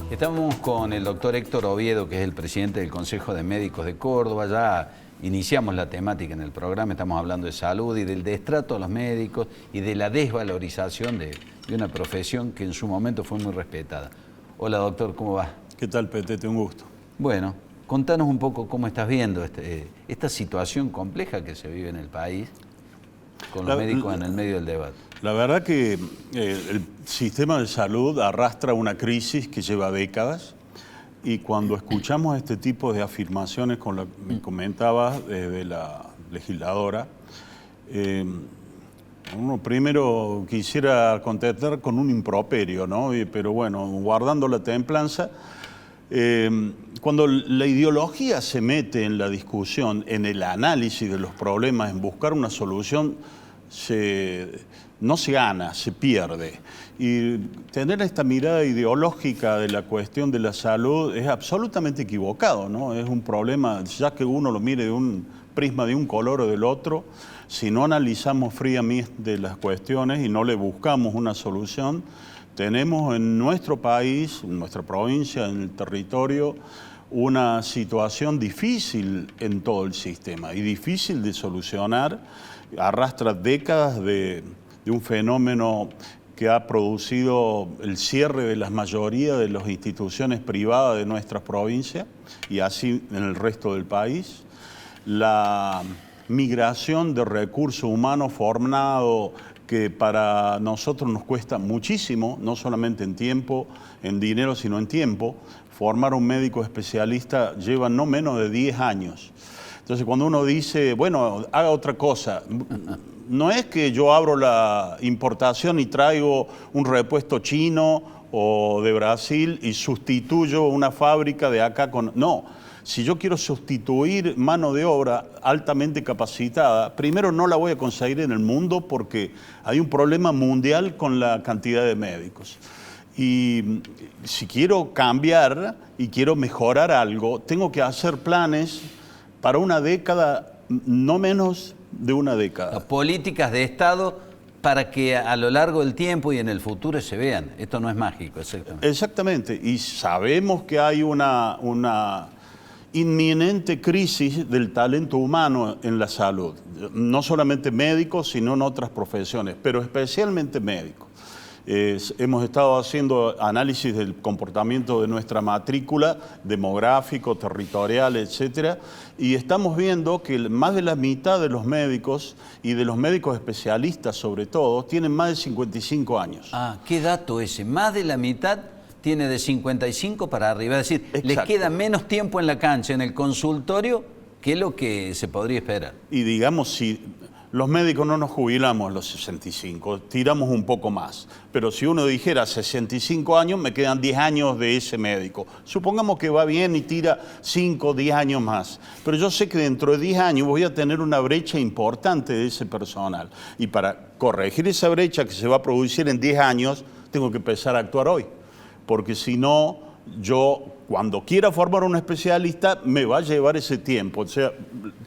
Estamos con el doctor Héctor Oviedo, que es el presidente del Consejo de Médicos de Córdoba. Ya iniciamos la temática en el programa, estamos hablando de salud y del destrato a los médicos y de la desvalorización de una profesión que en su momento fue muy respetada. Hola doctor, ¿cómo va? ¿Qué tal, Petete? Un gusto. Bueno, contanos un poco cómo estás viendo esta situación compleja que se vive en el país con los médicos en el medio del debate. La verdad que el sistema de salud arrastra una crisis que lleva décadas y cuando escuchamos este tipo de afirmaciones, con lo que me comentabas de la legisladora, uno primero quisiera contestar con un improperio, ¿no? Pero bueno, guardando la templanza, cuando la ideología se mete en la discusión, en el análisis de los problemas, en buscar una solución, no se gana, se pierde. Y tener esta mirada ideológica de la cuestión de la salud es absolutamente equivocado, ¿no? Es un problema, ya que uno lo mire de un prisma de un color o del otro, si no analizamos fríamente las cuestiones y no le buscamos una solución, tenemos en nuestro país, en nuestra provincia, en el territorio, una situación difícil en todo el sistema y difícil de solucionar. Arrastra décadas de un fenómeno que ha producido el cierre de la mayoría de las instituciones privadas de nuestra provincia y así en el resto del país. La migración de recursos humanos formados que para nosotros nos cuesta muchísimo, no solamente en tiempo, en dinero, sino en tiempo. Formar un médico especialista lleva no menos de 10 años. Entonces, cuando uno dice, bueno, haga otra cosa, no es que yo abro la importación y traigo un repuesto chino o de Brasil y sustituyo una fábrica de acá con... No, si yo quiero sustituir mano de obra altamente capacitada, primero no la voy a conseguir en el mundo porque hay un problema mundial con la cantidad de médicos. Y si quiero cambiar y quiero mejorar algo, tengo que hacer planes para una década, no menos de una década. Políticas de Estado para que a lo largo del tiempo y en el futuro se vean. Esto no es mágico, exactamente. Exactamente, y sabemos que hay una inminente crisis del talento humano en la salud. No solamente médicos, sino en otras profesiones, pero especialmente médicos. Hemos estado haciendo análisis del comportamiento de nuestra matrícula demográfico, territorial, etcétera, y estamos viendo que más de la mitad de los médicos y de los médicos especialistas sobre todo tienen más de 55 años. Ah, qué dato ese, más de la mitad tiene de 55 para arriba, es decir, Exacto. Les queda menos tiempo en la cancha, en el consultorio, que lo que se podría esperar. Y digamos, si los médicos no nos jubilamos a los 65, tiramos un poco más. Pero si uno dijera 65 años, me quedan 10 años de ese médico. Supongamos que va bien y tira 5 o 10 años más. Pero yo sé que dentro de 10 años voy a tener una brecha importante de ese personal. Y para corregir esa brecha que se va a producir en 10 años, tengo que empezar a actuar hoy. Porque si no, yo cuando quiera formar un especialista me va a llevar ese tiempo. O sea,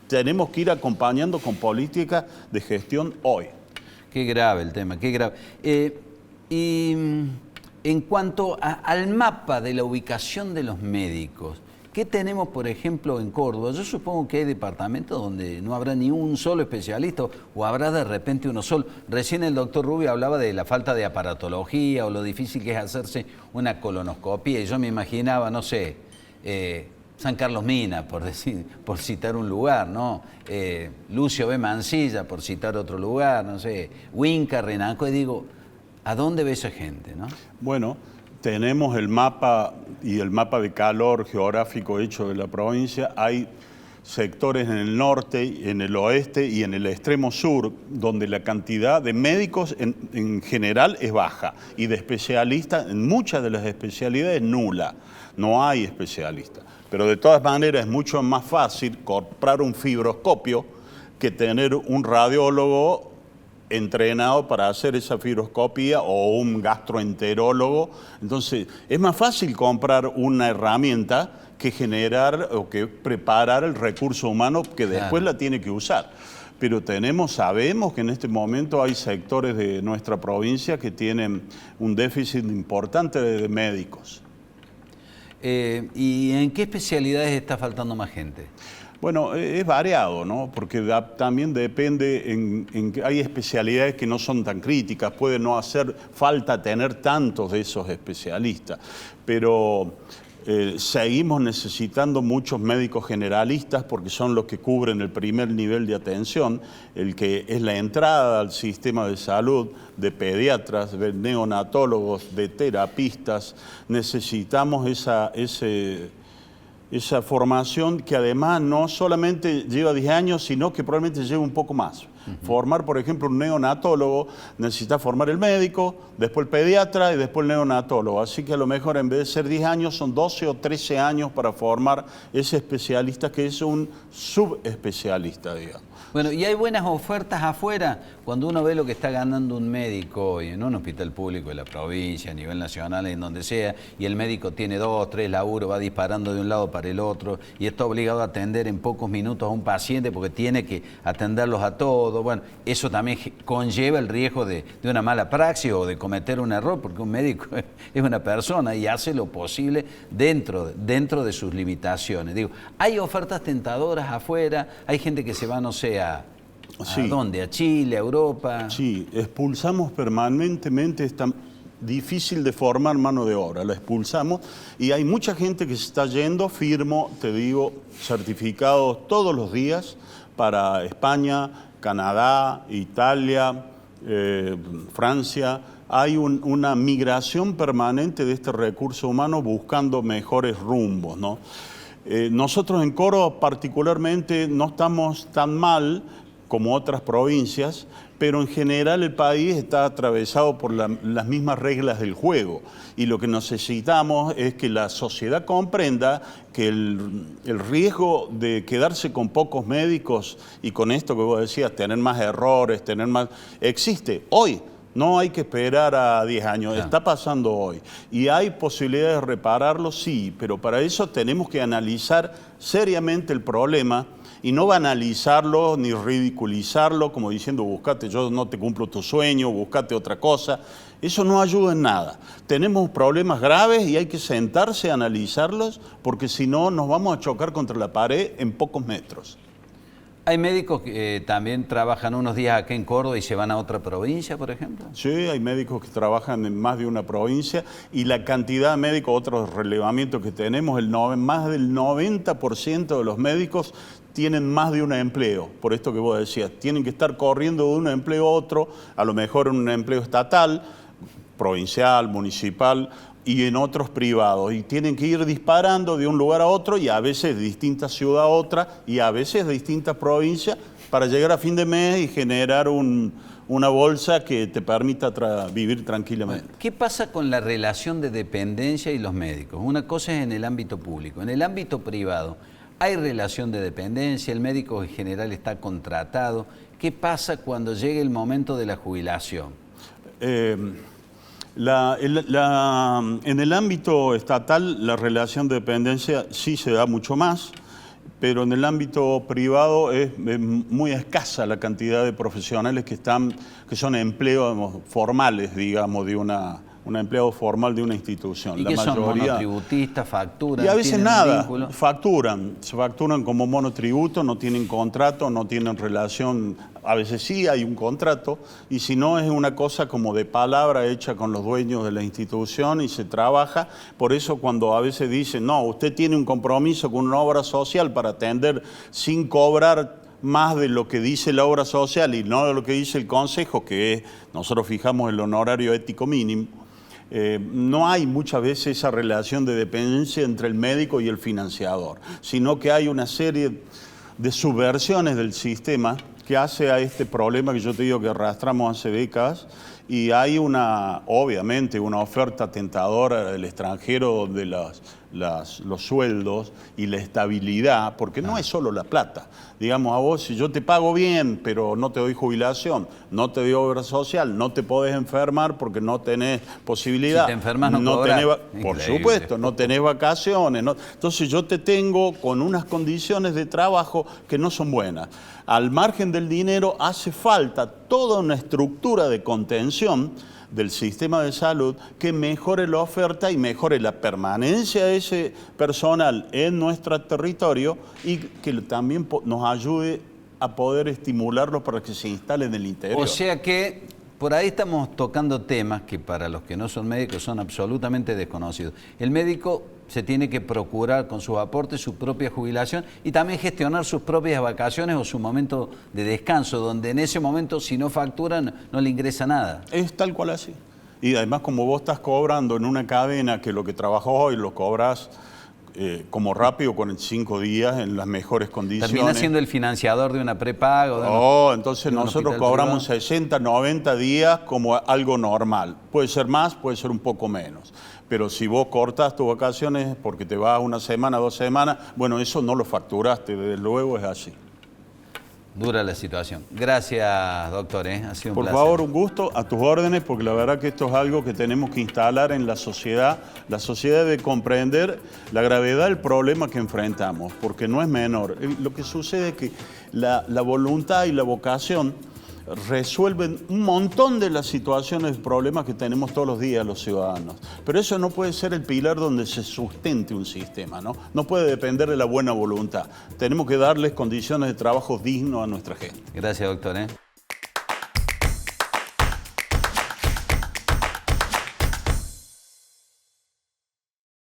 tenemos que ir acompañando con políticas de gestión hoy. Qué grave el tema, qué grave. Y en cuanto al mapa de la ubicación de los médicos, ¿qué tenemos, por ejemplo, en Córdoba? Yo supongo que hay departamentos donde no habrá ni un solo especialista o habrá de repente uno solo. Recién el doctor Rubio hablaba de la falta de aparatología o lo difícil que es hacerse una colonoscopia y yo me imaginaba, no sé, San Carlos Mina, por citar un lugar, ¿no? Lucio B. Mansilla, por citar otro lugar, no sé, Huinca, Renanco, y digo, ¿a dónde ve esa gente, no? Bueno, tenemos el mapa y el mapa de calor geográfico hecho de la provincia. Hay sectores en el norte, en el oeste y en el extremo sur, donde la cantidad de médicos en general es baja y de especialistas, en muchas de las especialidades, nula. No hay especialistas. Pero de todas maneras es mucho más fácil comprar un fibroscopio que tener un radiólogo entrenado para hacer esa fibroscopía o un gastroenterólogo. Entonces, es más fácil comprar una herramienta que generar o que preparar el recurso humano que después la tiene que usar. Pero sabemos que en este momento hay sectores de nuestra provincia que tienen un déficit importante de médicos. ¿Y en qué especialidades está faltando más gente? Bueno, es variado, ¿no? Porque también depende en que hay especialidades que no son tan críticas, puede no hacer falta tener tantos de esos especialistas, pero seguimos necesitando muchos médicos generalistas porque son los que cubren el primer nivel de atención, el que es la entrada al sistema de salud, de pediatras, de neonatólogos, de terapistas. Necesitamos esa formación que además no solamente lleva 10 años, sino que probablemente lleva un poco más. Formar, por ejemplo, un neonatólogo, necesita formar el médico, después el pediatra y después el neonatólogo. Así que a lo mejor en vez de ser 10 años, son 12 o 13 años para formar ese especialista que es un subespecialista, digamos. Bueno, y hay buenas ofertas afuera. Cuando uno ve lo que está ganando un médico hoy en un hospital público de la provincia, a nivel nacional, en donde sea, y el médico tiene 2, 3 laburos, va disparando de un lado para el otro, y está obligado a atender en pocos minutos a un paciente porque tiene que atenderlos a todos. Bueno, eso también conlleva el riesgo de una mala praxis o de cometer un error, porque un médico es una persona y hace lo posible dentro de sus limitaciones. Digo, hay ofertas tentadoras afuera, hay gente que se va, no sé, ¿a dónde? ¿A Chile, a Europa? Sí, expulsamos permanentemente, es tan difícil de formar mano de obra, la expulsamos y hay mucha gente que se está yendo, firmo, te digo, certificados todos los días para España, Canadá, Italia, Francia. Hay una migración permanente de este recurso humano buscando mejores rumbos, ¿no? Nosotros en Córdoba particularmente no estamos tan mal como otras provincias, pero en general el país está atravesado por las mismas reglas del juego y lo que necesitamos es que la sociedad comprenda que el riesgo de quedarse con pocos médicos y con esto que vos decías, tener más errores, existe hoy. No hay que esperar a 10 años, claro. Está pasando hoy. ¿Y hay posibilidades de repararlo? Sí, pero para eso tenemos que analizar seriamente el problema y no banalizarlo ni ridiculizarlo como diciendo, buscate, yo no te cumplo tu sueño, buscate otra cosa. Eso no ayuda en nada. Tenemos problemas graves y hay que sentarse a analizarlos porque si no nos vamos a chocar contra la pared en pocos metros. ¿Hay médicos que también trabajan unos días acá en Córdoba y se van a otra provincia, por ejemplo? Sí, hay médicos que trabajan en más de una provincia y la cantidad de médicos, otro relevamiento que tenemos, más del 90% de los médicos tienen más de un empleo. Por esto que vos decías, tienen que estar corriendo de un empleo a otro, a lo mejor en un empleo estatal, provincial, municipal, y en otros privados, y tienen que ir disparando de un lugar a otro y a veces de distinta ciudad a otra y a veces de distintas provincias para llegar a fin de mes y generar una bolsa que te permita vivir tranquilamente. Bueno, ¿qué pasa con la relación de dependencia y los médicos? Una cosa es en el ámbito público, en el ámbito privado hay relación de dependencia, el médico en general está contratado. ¿Qué pasa cuando llegue el momento de la jubilación? En el ámbito estatal la relación de dependencia sí se da mucho más, pero en el ámbito privado es muy escasa la cantidad de profesionales que son empleos formales, digamos, de un empleado formal de una institución. ¿Y qué son? ¿Monotributistas, facturan? Y a veces nada, se facturan como monotributo, no tienen contrato, no tienen relación, a veces sí hay un contrato, y si no es una cosa como de palabra hecha con los dueños de la institución y se trabaja. Por eso cuando a veces dicen, no, usted tiene un compromiso con una obra social para atender sin cobrar más de lo que dice la obra social y no de lo que dice el consejo, que es, nosotros fijamos el honorario ético mínimo. No hay muchas veces esa relación de dependencia entre el médico y el financiador, sino que hay una serie de subversiones del sistema que hace a este problema que yo te digo que arrastramos hace décadas, y hay obviamente una oferta tentadora del extranjero de los sueldos y la estabilidad, porque no es solo la plata. Digamos, a vos, si yo te pago bien, pero no te doy jubilación, no te doy obra social, no te podés enfermar porque no tenés posibilidad. Si te enfermas no cobras. Por supuesto, no tenés vacaciones. Entonces yo te tengo con unas condiciones de trabajo que no son buenas. Al margen del dinero hace falta toda una estructura de contención del sistema de salud que mejore la oferta y mejore la permanencia de ese personal en nuestro territorio y que también nos ayude a poder estimularlos para que se instalen en el interior. O sea que por ahí estamos tocando temas que para los que no son médicos son absolutamente desconocidos. El médico se tiene que procurar con sus aportes su propia jubilación y también gestionar sus propias vacaciones o su momento de descanso, donde en ese momento si no facturan no le ingresa nada. Es tal cual así. Y además como vos estás cobrando en una cadena que lo que trabajó hoy lo cobras como rápido 45 días en las mejores condiciones. Termina siendo el financiador de una prepago. No, entonces nosotros cobramos 60, 90 días como algo normal. Puede ser más, puede ser un poco menos. Pero si vos cortas tus vacaciones porque te vas una semana, 2 semanas, bueno, eso no lo facturaste, desde luego es así. Dura la situación. Gracias, doctor. Ha sido un Por placer. favor, un gusto, a tus órdenes, porque la verdad que esto es algo que tenemos que instalar en la sociedad. La sociedad debe comprender la gravedad del problema que enfrentamos, porque no es menor. Lo que sucede es que la voluntad y la vocación resuelven un montón de las situaciones, problemas que tenemos todos los días los ciudadanos. Pero eso no puede ser el pilar donde se sustente un sistema, ¿no? No puede depender de la buena voluntad. Tenemos que darles condiciones de trabajo dignos a nuestra gente. Gracias, doctor.